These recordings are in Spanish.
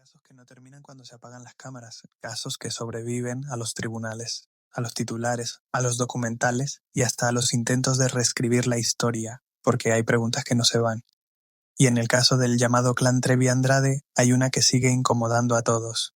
casos que no terminan cuando se apagan las cámaras, casos que sobreviven a los tribunales, a los titulares, a los documentales y hasta a los intentos de reescribir la historia, porque hay preguntas que no se van. Y en el caso del llamado clan Trevi Andrade, hay una que sigue incomodando a todos.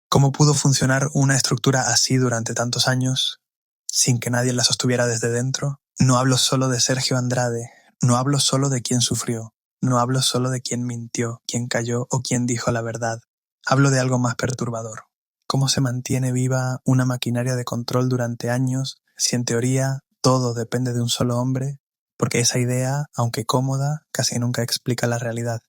¿Cómo pudo funcionar una estructura así durante tantos años, sin que nadie la sostuviera desde dentro? No hablo solo de Sergio Andrade, no hablo solo de quién sufrió, no hablo solo de quién mintió, quién cayó o quién dijo la verdad. Hablo de algo más perturbador. ¿Cómo se mantiene viva una maquinaria de control durante años si en teoría todo depende de un solo hombre? Porque esa idea, aunque cómoda, casi nunca explica la realidad.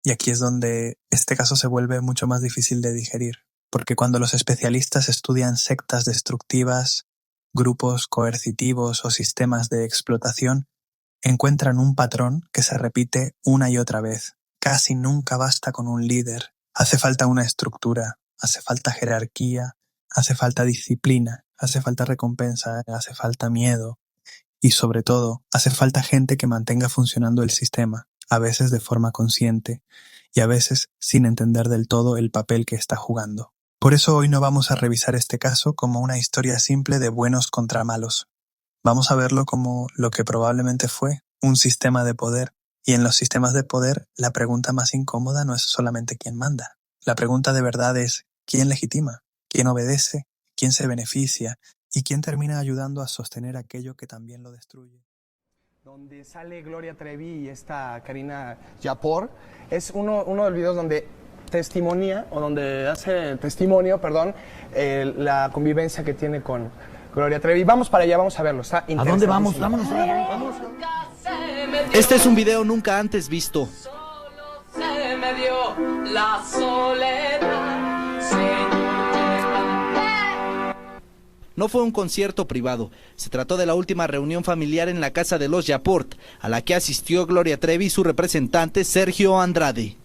Y aquí es donde este caso se vuelve mucho más difícil de digerir. Porque cuando los especialistas estudian sectas destructivas, grupos coercitivos o sistemas de explotación, encuentran un patrón que se repite una y otra vez. Casi nunca basta con un líder. Hace falta una estructura, hace falta jerarquía, hace falta disciplina, hace falta recompensa, hace falta miedo. Y sobre todo, hace falta gente que mantenga funcionando el sistema, a veces de forma consciente y a veces sin entender del todo el papel que está jugando. Por eso hoy no vamos a revisar este caso como una historia simple de buenos contra malos. Vamos a verlo como lo que probablemente fue, un sistema de poder. Y en los sistemas de poder, la pregunta más incómoda no es solamente quién manda. La pregunta de verdad es quién legitima, quién obedece, quién se beneficia y quién termina ayudando a sostener aquello que también lo destruye. Donde sale Gloria Trevi y esta Karina Yapor, es uno de los videos donde hace testimonio, la convivencia que tiene con Gloria Trevi. Vamos para allá, vamos a verlo. Está ¿A dónde vamos? Vámonos. Este es un video nunca antes visto. Solo se me dio la soledad, señora. No fue un concierto privado, se trató de la última reunión familiar en la casa de los Yaport, a la que asistió Gloria Trevi y su representante Sergio Andrade.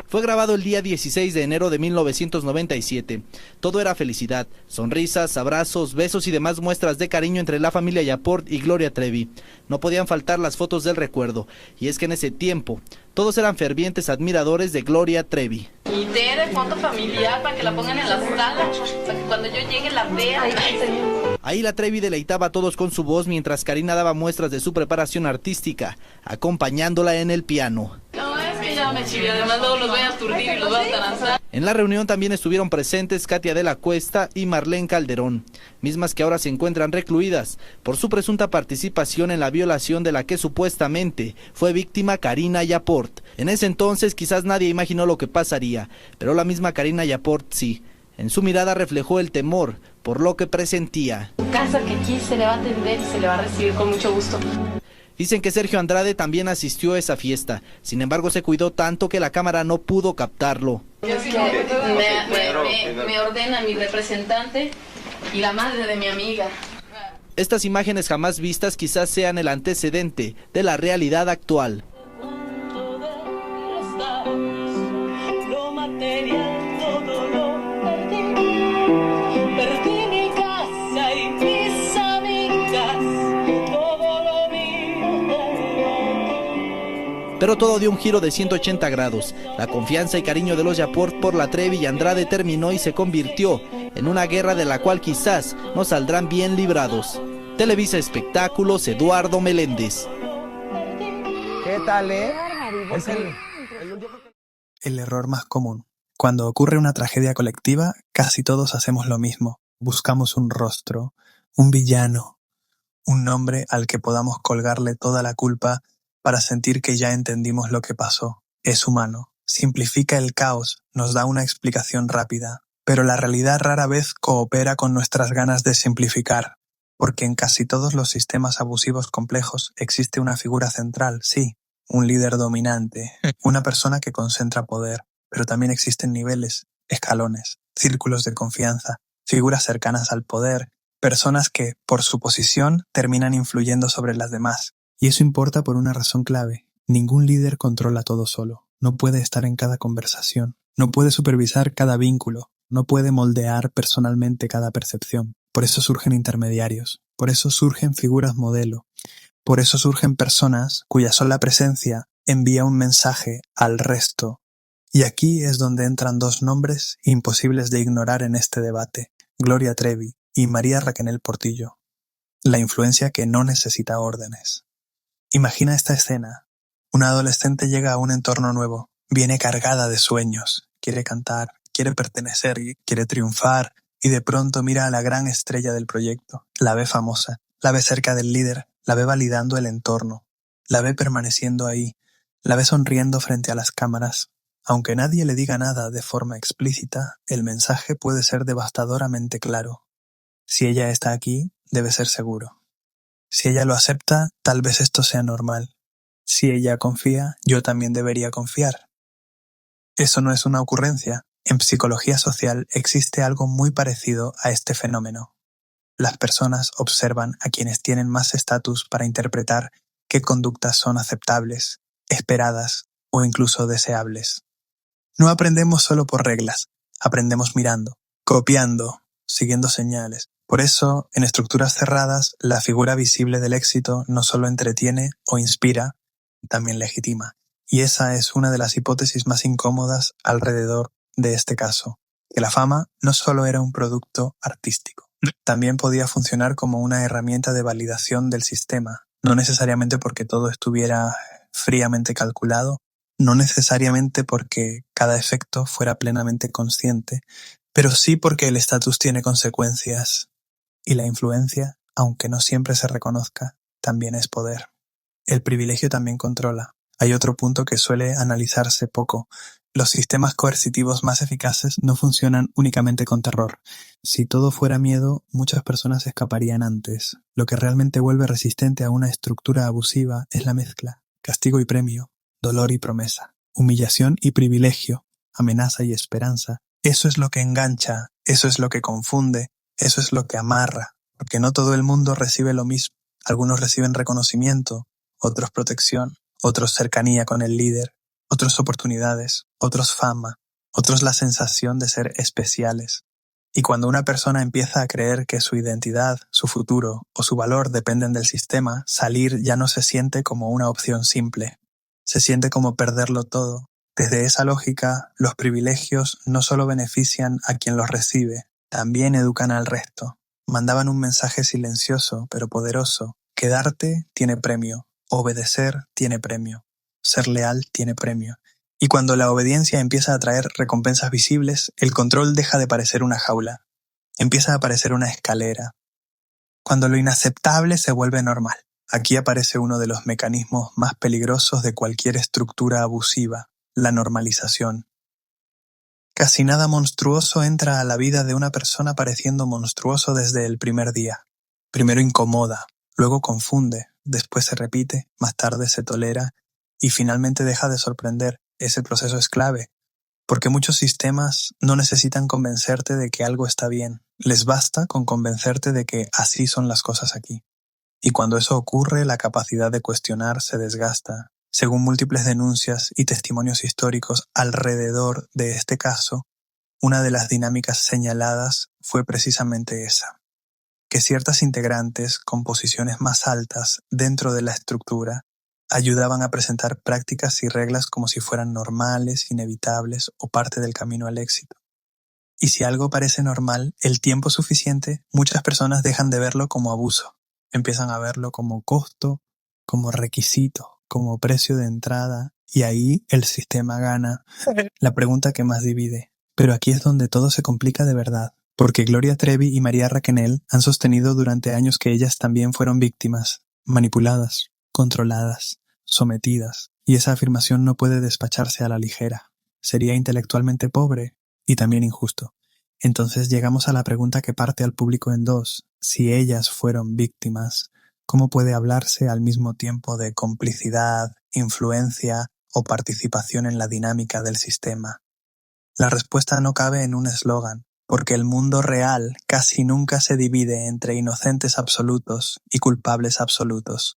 Fue grabado el día 16 de enero de 1997. Todo era felicidad, sonrisas, abrazos, besos y demás muestras de cariño entre la familia Yaport y Gloria Trevi. No podían faltar las fotos del recuerdo, y es que en ese tiempo todos eran fervientes admiradores de Gloria Trevi. Idea de foto familiar para que la pongan en la sala, para que cuando yo llegue la vea. Ahí la Trevi deleitaba a todos con su voz mientras Karina daba muestras de su preparación artística, acompañándola en el piano. No, es que ya me chivé, además luego los voy a aturdir y los voy a ataranzar. En la reunión también estuvieron presentes Katia de la Cuesta y Marlene Calderón, mismas que ahora se encuentran recluidas por su presunta participación en la violación de la que supuestamente fue víctima Karina Yaport. En ese entonces quizás nadie imaginó lo que pasaría, pero la misma Karina Yaport sí. En su mirada reflejó el temor por lo que presentía. Casa que aquí se le va a atender y se le va a recibir con mucho gusto. Dicen que Sergio Andrade también asistió a esa fiesta, sin embargo se cuidó tanto que la cámara no pudo captarlo. Es que me ordena mi representante y la madre de mi amiga. Estas imágenes jamás vistas quizás sean el antecedente de la realidad actual. Lo material todo lo perdí. Perdí mi casa y mis amigas, todo lo mío. Pero todo dio un giro de 180 grados. La confianza y cariño de los Yaport por la Trevi y Andrade terminó y se convirtió en una guerra de la cual quizás no saldrán bien librados. Televisa Espectáculos, Eduardo Meléndez. ¿Qué tal, El error más común. Cuando ocurre una tragedia colectiva, casi todos hacemos lo mismo. Buscamos un rostro, un villano, un nombre al que podamos colgarle toda la culpa para sentir que ya entendimos lo que pasó. Es humano. Simplifica el caos, nos da una explicación rápida. Pero la realidad rara vez coopera con nuestras ganas de simplificar. Porque en casi todos los sistemas abusivos complejos existe una figura central, sí, un líder dominante, una persona que concentra poder, pero también existen niveles, escalones, círculos de confianza, figuras cercanas al poder, personas que, por su posición, terminan influyendo sobre las demás. Y eso importa por una razón clave. Ningún líder controla todo solo, no puede estar en cada conversación, no puede supervisar cada vínculo, no puede moldear personalmente cada percepción. Por eso surgen intermediarios, por eso surgen figuras modelo, Por eso surgen personas cuya sola presencia envía un mensaje al resto. Y aquí es donde entran dos nombres imposibles de ignorar en este debate: Gloria Trevi y María Raquenel Portillo. La influencia que no necesita órdenes. Imagina esta escena. Una adolescente llega a un entorno nuevo, viene cargada de sueños, quiere cantar, quiere pertenecer, quiere triunfar, y de pronto mira a la gran estrella del proyecto, la ve famosa, la ve cerca del líder, la ve validando el entorno, la ve permaneciendo ahí, la ve sonriendo frente a las cámaras. Aunque nadie le diga nada de forma explícita, el mensaje puede ser devastadoramente claro. Si ella está aquí, debe ser seguro. Si ella lo acepta, tal vez esto sea normal. Si ella confía, yo también debería confiar. Eso no es una ocurrencia. En psicología social existe algo muy parecido a este fenómeno. Las personas observan a quienes tienen más estatus para interpretar qué conductas son aceptables, esperadas o incluso deseables. No aprendemos solo por reglas, aprendemos mirando, copiando, siguiendo señales. Por eso, en estructuras cerradas, la figura visible del éxito no solo entretiene o inspira, también legitima. Y esa es una de las hipótesis más incómodas alrededor de este caso, que la fama no solo era un producto artístico, también podía funcionar como una herramienta de validación del sistema, no necesariamente porque todo estuviera fríamente calculado, no necesariamente porque cada efecto fuera plenamente consciente, pero sí porque el estatus tiene consecuencias. Y la influencia, aunque no siempre se reconozca, también es poder. El privilegio también controla. Hay otro punto que suele analizarse poco. Los sistemas coercitivos más eficaces no funcionan únicamente con terror. Si todo fuera miedo, muchas personas escaparían antes. Lo que realmente vuelve resistente a una estructura abusiva es la mezcla: castigo y premio, dolor y promesa, humillación y privilegio, amenaza y esperanza. Eso es lo que engancha, eso es lo que confunde, eso es lo que amarra, porque no todo el mundo recibe lo mismo. Algunos reciben reconocimiento, otros protección, otros cercanía con el líder, otros oportunidades, otros fama, otros la sensación de ser especiales. Y cuando una persona empieza a creer que su identidad, su futuro o su valor dependen del sistema, salir ya no se siente como una opción simple. Se siente como perderlo todo. Desde esa lógica, los privilegios no solo benefician a quien los recibe, también educan al resto. Mandaban un mensaje silencioso pero poderoso: quedarte tiene premio, obedecer tiene premio, ser leal tiene premio. Y cuando la obediencia empieza a traer recompensas visibles, el control deja de parecer una jaula, empieza a parecer una escalera. Cuando lo inaceptable se vuelve normal, aquí aparece uno de los mecanismos más peligrosos de cualquier estructura abusiva: la normalización. Casi nada monstruoso entra a la vida de una persona pareciendo monstruoso desde el primer día. Primero incomoda, luego confunde, después se repite, más tarde se tolera y finalmente deja de sorprender. Ese proceso es clave, porque muchos sistemas no necesitan convencerte de que algo está bien. Les basta con convencerte de que así son las cosas aquí. Y cuando eso ocurre, la capacidad de cuestionar se desgasta. Según múltiples denuncias y testimonios históricos alrededor de este caso, una de las dinámicas señaladas fue precisamente esa: que ciertas integrantes con posiciones más altas dentro de la estructura ayudaban a presentar prácticas y reglas como si fueran normales, inevitables o parte del camino al éxito. Y si algo parece normal, el tiempo suficiente, muchas personas dejan de verlo como abuso. Empiezan a verlo como costo, como requisito, como precio de entrada, y ahí el sistema gana. La pregunta que más divide. Pero aquí es donde todo se complica de verdad, porque Gloria Trevi y María Raquenel han sostenido durante años que ellas también fueron víctimas, manipuladas, controladas, sometidas, y esa afirmación no puede despacharse a la ligera. Sería intelectualmente pobre y también injusto. Entonces llegamos a la pregunta que parte al público en dos: si ellas fueron víctimas, ¿cómo puede hablarse al mismo tiempo de complicidad, influencia o participación en la dinámica del sistema? La respuesta no cabe en un eslogan, porque el mundo real casi nunca se divide entre inocentes absolutos y culpables absolutos.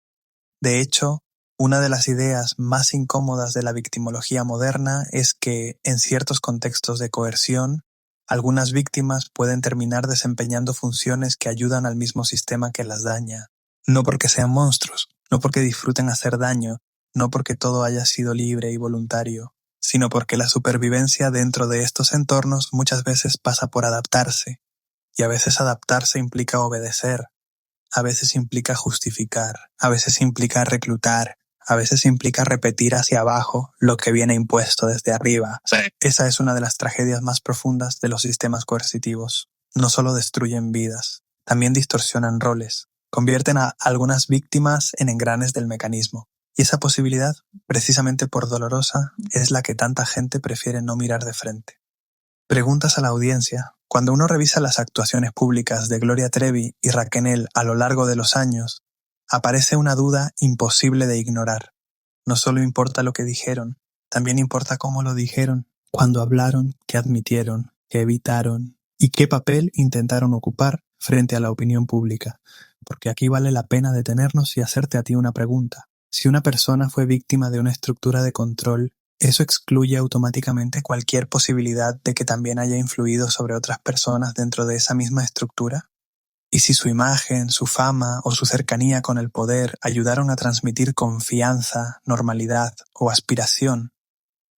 De hecho, una de las ideas más incómodas de la victimología moderna es que, en ciertos contextos de coerción, algunas víctimas pueden terminar desempeñando funciones que ayudan al mismo sistema que las daña. No porque sean monstruos, no porque disfruten hacer daño, no porque todo haya sido libre y voluntario, sino porque la supervivencia dentro de estos entornos muchas veces pasa por adaptarse, y a veces adaptarse implica obedecer, a veces implica justificar, a veces implica reclutar, a veces implica repetir hacia abajo lo que viene impuesto desde arriba. Sí. Esa es una de las tragedias más profundas de los sistemas coercitivos. No solo destruyen vidas, también distorsionan roles, convierten a algunas víctimas en engranes del mecanismo. Y esa posibilidad, precisamente por dolorosa, es la que tanta gente prefiere no mirar de frente. Preguntas a la audiencia. Cuando uno revisa las actuaciones públicas de Gloria Trevi y Raquenel a lo largo de los años, aparece una duda imposible de ignorar. No solo importa lo que dijeron, también importa cómo lo dijeron, cuándo hablaron, qué admitieron, qué evitaron y qué papel intentaron ocupar frente a la opinión pública. Porque aquí vale la pena detenernos y hacerte a ti una pregunta. Si una persona fue víctima de una estructura de control, ¿eso excluye automáticamente cualquier posibilidad de que también haya influido sobre otras personas dentro de esa misma estructura? ¿Y si su imagen, su fama o su cercanía con el poder ayudaron a transmitir confianza, normalidad o aspiración,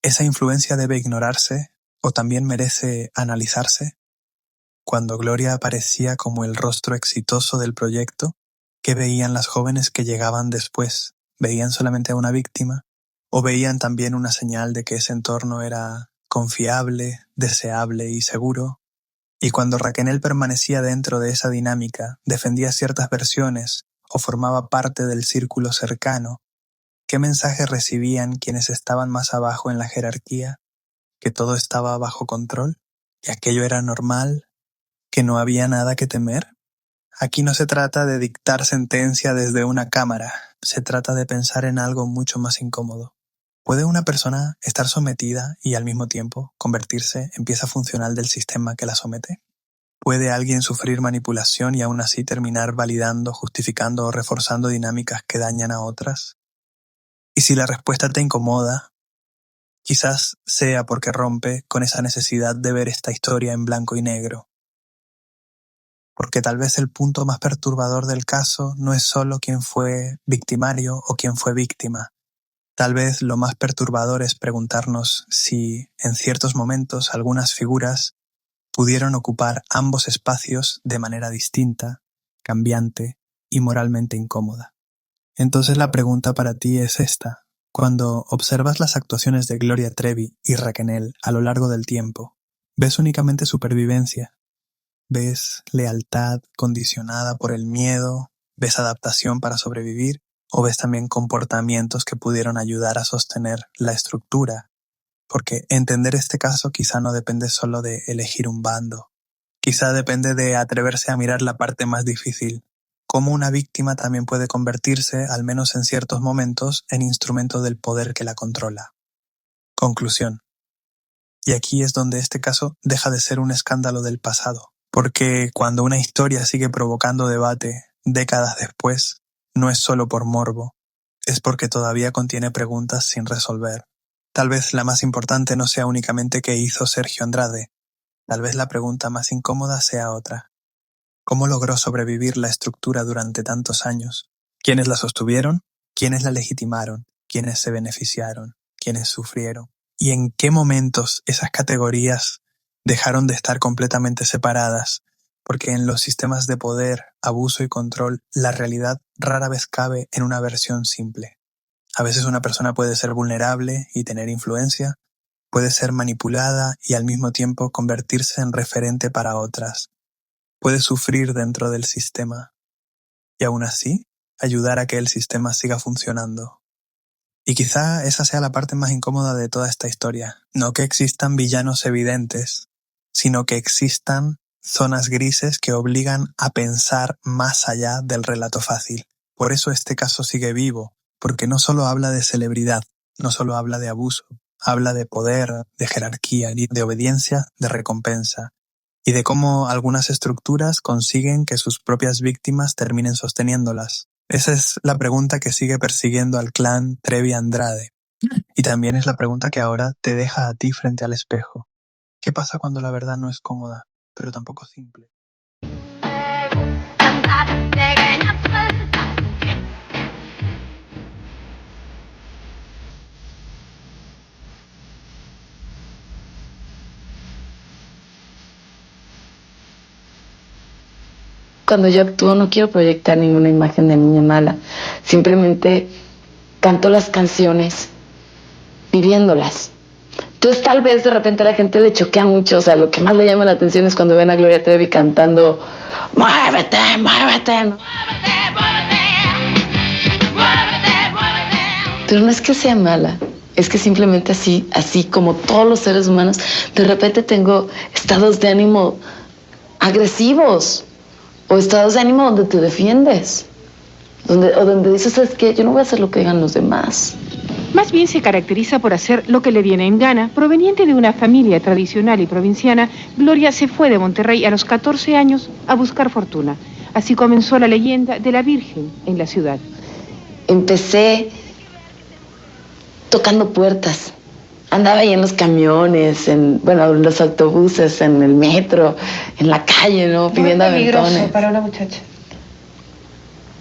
esa influencia debe ignorarse o también merece analizarse? Cuando Gloria aparecía como el rostro exitoso del proyecto, ¿qué veían las jóvenes que llegaban después? ¿Veían solamente a una víctima? ¿O veían también una señal de que ese entorno era confiable, deseable y seguro? Y cuando Raquenel permanecía dentro de esa dinámica, defendía ciertas versiones o formaba parte del círculo cercano, ¿qué mensaje recibían quienes estaban más abajo en la jerarquía? ¿Que todo estaba bajo control? ¿Que aquello era normal? ¿Que no había nada que temer? Aquí no se trata de dictar sentencia desde una cámara, se trata de pensar en algo mucho más incómodo. ¿Puede una persona estar sometida y al mismo tiempo convertirse en pieza funcional del sistema que la somete? ¿Puede alguien sufrir manipulación y aún así terminar validando, justificando o reforzando dinámicas que dañan a otras? Y si la respuesta te incomoda, quizás sea porque rompe con esa necesidad de ver esta historia en blanco y negro. Porque tal vez el punto más perturbador del caso no es solo quién fue victimario o quién fue víctima. Tal vez lo más perturbador es preguntarnos si, en ciertos momentos, algunas figuras pudieron ocupar ambos espacios de manera distinta, cambiante y moralmente incómoda. Entonces la pregunta para ti es esta. Cuando observas las actuaciones de Gloria Trevi y Raquenel a lo largo del tiempo, ¿ves únicamente supervivencia? ¿Ves lealtad condicionada por el miedo? ¿Ves adaptación para sobrevivir? ¿O ves también comportamientos que pudieron ayudar a sostener la estructura? Porque entender este caso quizá no depende solo de elegir un bando. Quizá depende de atreverse a mirar la parte más difícil. Cómo una víctima también puede convertirse, al menos en ciertos momentos, en instrumento del poder que la controla. Conclusión. Y aquí es donde este caso deja de ser un escándalo del pasado. Porque cuando una historia sigue provocando debate décadas después, no es solo por morbo, es porque todavía contiene preguntas sin resolver. Tal vez la más importante no sea únicamente qué hizo Sergio Andrade. Tal vez la pregunta más incómoda sea otra. ¿Cómo logró sobrevivir la estructura durante tantos años? ¿Quiénes la sostuvieron? ¿Quiénes la legitimaron? ¿Quiénes se beneficiaron? ¿Quiénes sufrieron? ¿Y en qué momentos esas categorías dejaron de estar completamente separadas? Porque en los sistemas de poder, abuso y control, la realidad rara vez cabe en una versión simple. A veces una persona puede ser vulnerable y tener influencia, puede ser manipulada y al mismo tiempo convertirse en referente para otras. Puede sufrir dentro del sistema y aún así ayudar a que el sistema siga funcionando. Y quizá esa sea la parte más incómoda de toda esta historia. No que existan villanos evidentes, sino que existan zonas grises que obligan a pensar más allá del relato fácil. Por eso este caso sigue vivo. Porque no solo habla de celebridad, no solo habla de abuso, habla de poder, de jerarquía, de obediencia, de recompensa, y de cómo algunas estructuras consiguen que sus propias víctimas terminen sosteniéndolas. Esa es la pregunta que sigue persiguiendo al clan Trevi Andrade. Y también es la pregunta que ahora te deja a ti frente al espejo. ¿Qué pasa cuando la verdad no es cómoda, pero tampoco simple? cuando yo actúo no quiero proyectar ninguna imagen de niña mala. Simplemente canto las canciones viviéndolas. Entonces tal vez de repente a la gente le choquea mucho, o sea, lo que más le llama la atención es cuando ven a Gloria Trevi cantando "Muévete, muévete, muévete, muévete, muévete". Pero no es que sea mala, es que simplemente así como todos los seres humanos, de repente tengo estados de ánimo agresivos o estados de ánimo donde te defiendes, donde dices, ¿sabes qué? Yo no voy a hacer lo que digan los demás. Más bien se caracteriza por hacer lo que le viene en gana. Proveniente de una familia tradicional y provinciana, Gloria se fue de Monterrey a los 14 años a buscar fortuna. Así comenzó la leyenda de la Virgen en la ciudad. Empecé tocando puertas. Andaba ahí en los camiones, en los autobuses, en el metro, en la calle, ¿no? Pidiendo aventones. Muy peligroso para una muchacha.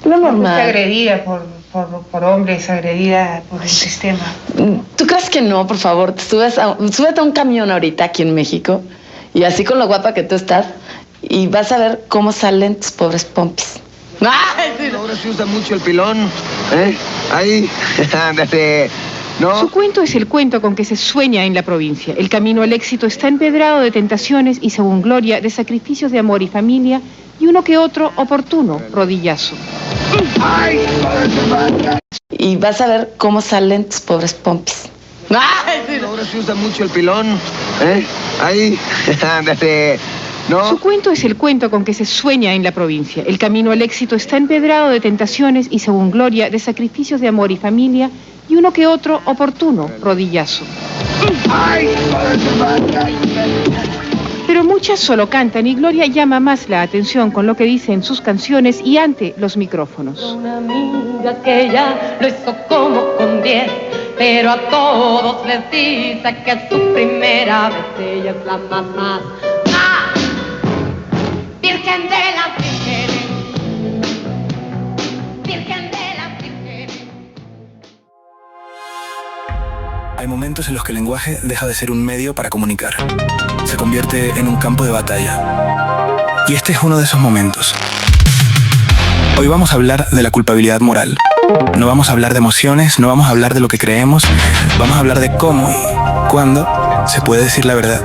Lo normal. Agredida por hombres, agredida por el sistema. ¿Tú crees que no? Por favor, súbete a un camión ahorita aquí en México y así con lo guapa que tú estás y vas a ver cómo salen tus pobres pompis. Ahora se usa mucho el pilón, ¿eh? Ahí, ¿no? Su cuento es el cuento con que se sueña en la provincia. El camino al éxito está empedrado de tentaciones y, según Gloria, de sacrificios de amor y familia y uno que otro oportuno rodillazo. Y vas a ver cómo salen tus pobres pompis. Ahora se usa mucho el pilón, ¿eh? Ahí, ¿no? Su cuento es el cuento con que se sueña en la provincia. El camino al éxito está empedrado de tentaciones y, según Gloria, de sacrificios de amor y familia y uno que otro oportuno rodillazo. Pero muchas solo cantan y Gloria llama más la atención con lo que dice en sus canciones y ante los micrófonos. Una amiga que ya lo hizo como con 10, pero a todos les dice que es su primera vez, ella es la más. ¡Ah! Virgen de las vírgenes, Virgen de las vírgenes. Hay momentos en los que el lenguaje deja de ser un medio para comunicar. Se convierte en un campo de batalla. Y este es uno de esos momentos. Hoy vamos a hablar de la culpabilidad moral. No vamos a hablar de emociones, no vamos a hablar de lo que creemos. Vamos a hablar de cómo y cuándo se puede decir la verdad.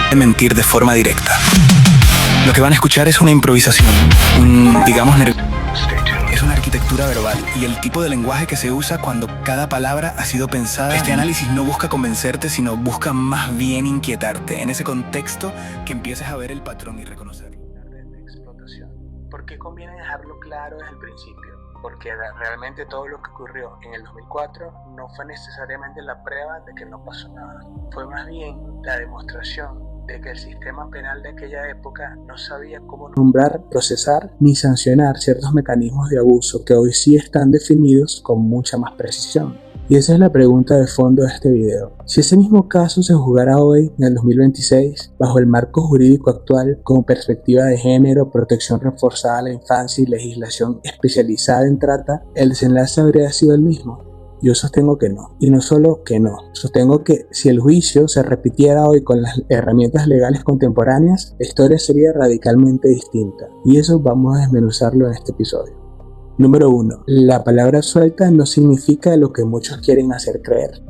De mentir de forma directa. Lo que van a escuchar es una improvisación, es una arquitectura verbal y el tipo de lenguaje que se usa cuando cada palabra ha sido pensada. Este análisis no busca convencerte, sino busca más bien inquietarte. En ese contexto, que empieces a ver el patrón y reconocerlo. De explotación. ¿Por qué conviene dejarlo claro desde el principio? Porque realmente todo lo que ocurrió en el 2004 no fue necesariamente la prueba de que no pasó nada. Fue más bien la demostración de que el sistema penal de aquella época no sabía cómo nombrar, procesar ni sancionar ciertos mecanismos de abuso que hoy sí están definidos con mucha más precisión. Y esa es la pregunta de fondo de este video. Si ese mismo caso se juzgara hoy, en el 2026, bajo el marco jurídico actual, con perspectiva de género, protección reforzada a la infancia y legislación especializada en trata, el desenlace habría sido el mismo. Yo sostengo que no. Y no solo que no. Sostengo que si el juicio se repitiera hoy con las herramientas legales contemporáneas, la historia sería radicalmente distinta. Y eso vamos a desmenuzarlo en este episodio. Número 1. La palabra suelta no significa lo que muchos quieren hacer creer.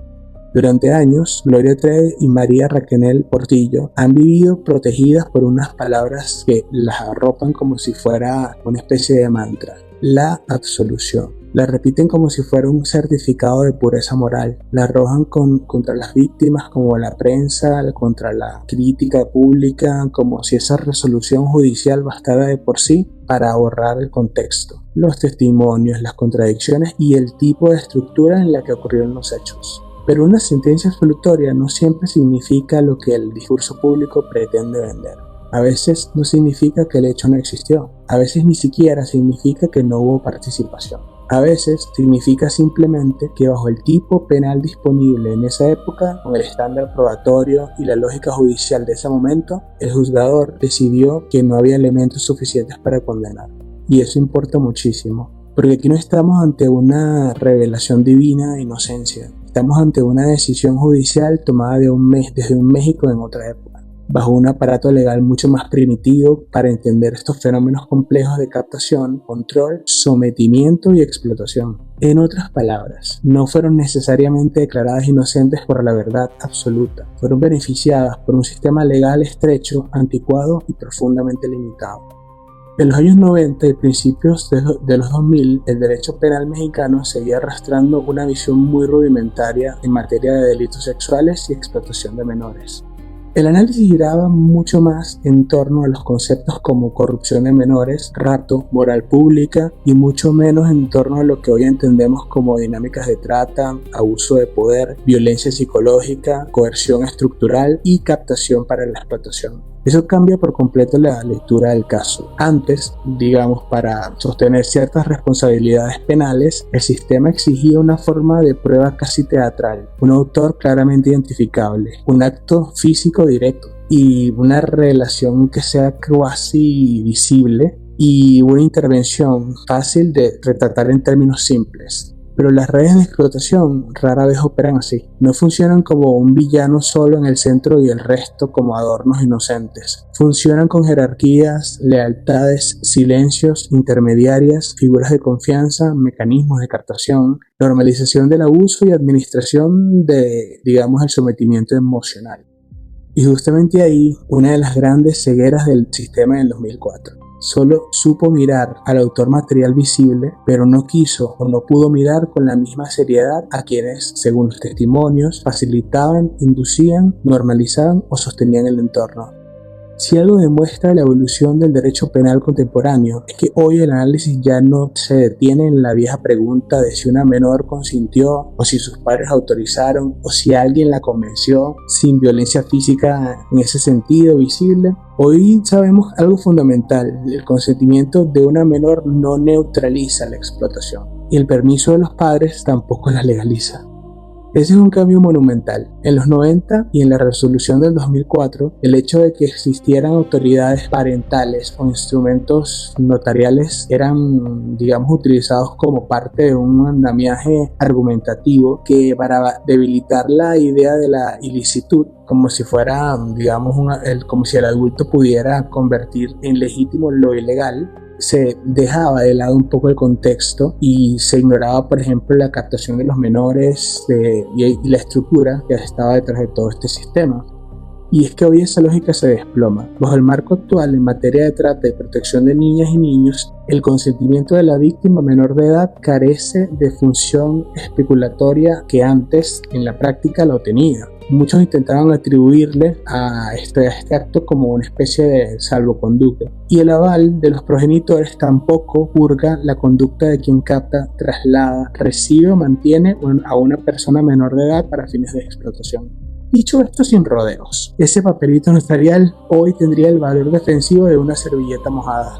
Durante años, Gloria Trevi y María Raquel Portillo han vivido protegidas por unas palabras que las arropan como si fuera una especie de mantra. La absolución. La repiten como si fuera un certificado de pureza moral. La arrojan contra las víctimas como la prensa, contra la crítica pública, como si esa resolución judicial bastara de por sí para ahorrar el contexto, los testimonios, las contradicciones y el tipo de estructura en la que ocurrieron los hechos. Pero una sentencia absolutoria no siempre significa lo que el discurso público pretende vender. A veces no significa que el hecho no existió. A veces ni siquiera significa que no hubo participación. A veces significa simplemente que bajo el tipo penal disponible en esa época, con el estándar probatorio y la lógica judicial de ese momento, el juzgador decidió que no había elementos suficientes para condenar. Y eso importa muchísimo, porque aquí no estamos ante una revelación divina de inocencia. Estamos ante una decisión judicial tomada desde un México en otra época. bajo un aparato legal mucho más primitivo para entender estos fenómenos complejos de captación, control, sometimiento y explotación. En otras palabras, no fueron necesariamente declaradas inocentes por la verdad absoluta, fueron beneficiadas por un sistema legal estrecho, anticuado y profundamente limitado. En los años 90 y principios de los 2000, el derecho penal mexicano seguía arrastrando una visión muy rudimentaria en materia de delitos sexuales y explotación de menores. El análisis giraba mucho más en torno a los conceptos como corrupción de menores, rapto, moral pública y mucho menos en torno a lo que hoy entendemos como dinámicas de trata, abuso de poder, violencia psicológica, coerción estructural y captación para la explotación. Eso cambia por completo la lectura del caso. Antes, digamos, para sostener ciertas responsabilidades penales, el sistema exigía una forma de prueba casi teatral, un autor claramente identificable, un acto físico directo y una relación que sea casi visible y una intervención fácil de retratar en términos simples. Pero las redes de explotación rara vez operan así. No funcionan como un villano solo en el centro y el resto como adornos inocentes. Funcionan con jerarquías, lealtades, silencios, intermediarias, figuras de confianza, mecanismos de captación, normalización del abuso y administración de, digamos, el sometimiento emocional. Y justamente ahí, una de las grandes cegueras del sistema en el 2004. Solo supo mirar al autor material visible, pero no quiso o no pudo mirar con la misma seriedad a quienes, según los testimonios, facilitaban, inducían, normalizaban o sostenían el entorno. Si algo demuestra la evolución del derecho penal contemporáneo, es que hoy el análisis ya no se detiene en la vieja pregunta de si una menor consintió, o si sus padres autorizaron, o si alguien la convenció, sin violencia física en ese sentido visible. Hoy sabemos algo fundamental: el consentimiento de una menor no neutraliza la explotación, y el permiso de los padres tampoco la legaliza. Ese es un cambio monumental. En los 90 y en la resolución del 2004, el hecho de que existieran autoridades parentales o instrumentos notariales eran, digamos, utilizados como parte de un andamiaje argumentativo que, para debilitar la idea de la ilicitud, como si fuera, digamos, como si el adulto pudiera convertir en legítimo lo ilegal, se dejaba de lado un poco el contexto y se ignoraba, por ejemplo, la captación de los menores y la estructura que estaba detrás de todo este sistema. Y es que hoy esa lógica se desploma. Bajo el marco actual en materia de trata y protección de niñas y niños, el consentimiento de la víctima menor de edad carece de función especulatoria que antes en la práctica lo tenía. Muchos intentaron atribuirle a este acto como una especie de salvoconducto. Y el aval de los progenitores tampoco purga la conducta de quien capta, traslada, recibe o mantiene a una persona menor de edad para fines de explotación. Dicho esto sin rodeos, ese papelito notarial hoy tendría el valor defensivo de una servilleta mojada.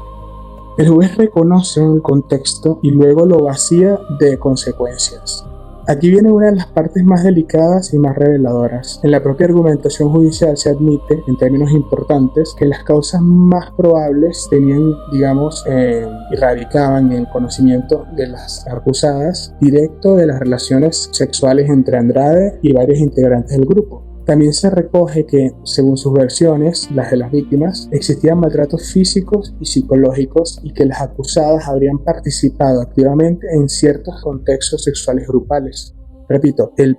El juez reconoce el contexto y luego lo vacía de consecuencias. Aquí viene una de las partes más delicadas y más reveladoras. En la propia argumentación judicial se admite, en términos importantes, que las causas más probables tenían, digamos, y radicaban en conocimiento de las acusadas, directo de las relaciones sexuales entre Andrade y varios integrantes del grupo. También se recoge que, según sus versiones, las de las víctimas, existían maltratos físicos y psicológicos y que las acusadas habrían participado activamente en ciertos contextos sexuales grupales. Repito, el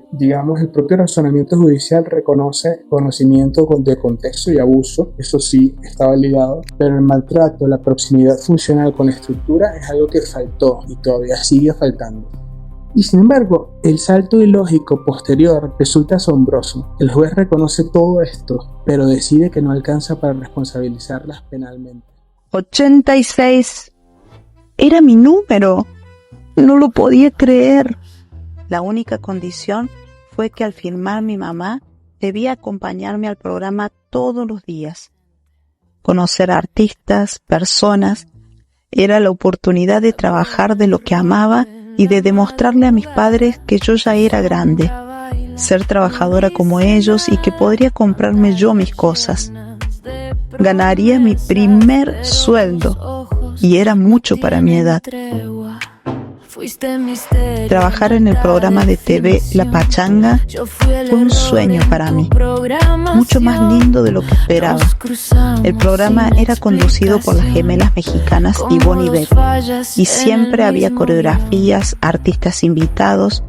propio razonamiento judicial reconoce conocimiento de contexto y abuso, eso sí estaba ligado, pero el maltrato, la proximidad funcional con la estructura es algo que faltó y todavía sigue faltando. Y sin embargo, el salto ilógico posterior resulta asombroso. El juez reconoce todo esto, pero decide que no alcanza para responsabilizarlas penalmente. 86 era mi número. No lo podía creer. La única condición fue que al firmar mi mamá debía acompañarme al programa todos los días. Conocer artistas, personas, era la oportunidad de trabajar de lo que amaba y de demostrarle a mis padres que yo ya era grande, ser trabajadora como ellos y que podría comprarme yo mis cosas. Ganaría mi primer sueldo y era mucho para mi edad. Trabajar en el programa de TV La Pachanga fue un sueño para mí, mucho más lindo de lo que esperaba. El programa era conducido por las gemelas mexicanas Ivonne y Beth, y siempre había coreografías, artistas invitados.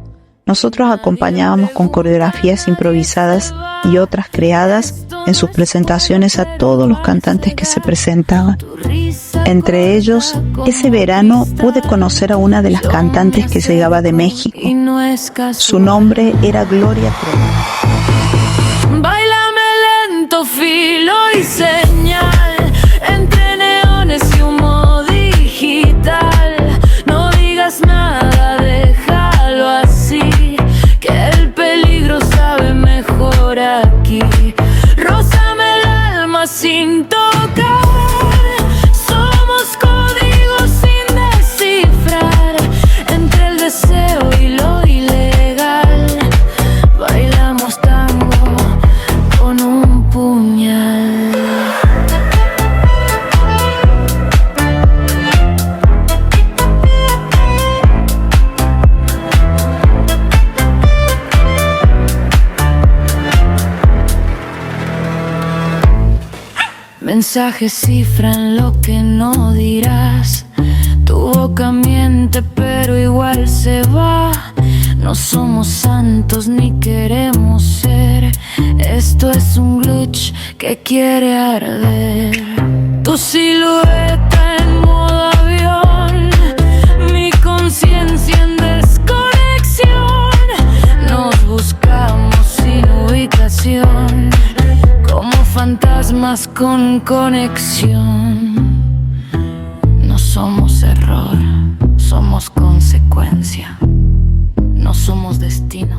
Nosotros acompañábamos con coreografías improvisadas y otras creadas en sus presentaciones a todos los cantantes que se presentaban. Entre ellos, ese verano pude conocer a una de las cantantes que llegaba de México. Su nombre era Gloria Trevi. Báilame lento, filo y señal, entre neones y humo digital. No digas nada, déjalo así, que el peligro sabe mejor aquí. Rózame el alma sin tocar. Somos códigos sin descifrar, entre el deseo y lo ilegal. Bailamos tango con un puñal. Mensajes cifran lo que no dirás. Tu boca miente pero igual se va. No somos santos ni queremos ser. Esto es un glitch que quiere arder. Tu silueta en modo avión, mi conciencia en desconexión. Nos buscamos sin ubicación, como fantasmas con conexión. No somos error, somos consecuencia. No somos destino,